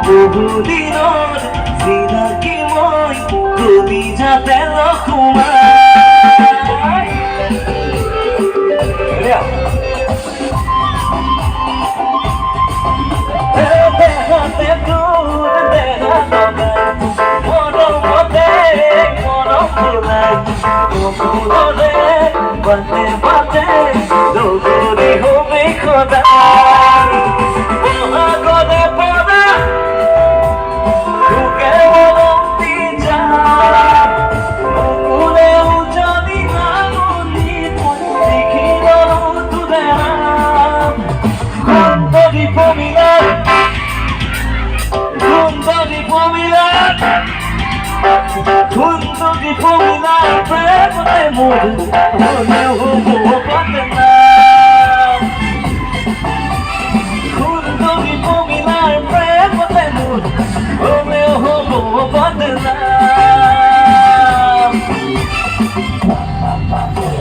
বহুদিনৰ চিনাকি মই কলিজাতে লখুমাই দেহতে তোৰ দেহ লগাই মৰমতে মৰম ওলাই কমলৰে বাটে বাটে লগৰী হবি সদায় বহাগৰে পৰা তোকে মৰমতি যায় মোৰে উজনি নামনি দেখি লওঁ তোৰে নাম সুন্দৰী প্ৰমিলাৰ সুন্দৰী প্ৰমিলাৰ সুন্দৰী প্ৰমিলাৰ প্ৰেমতে মোৰ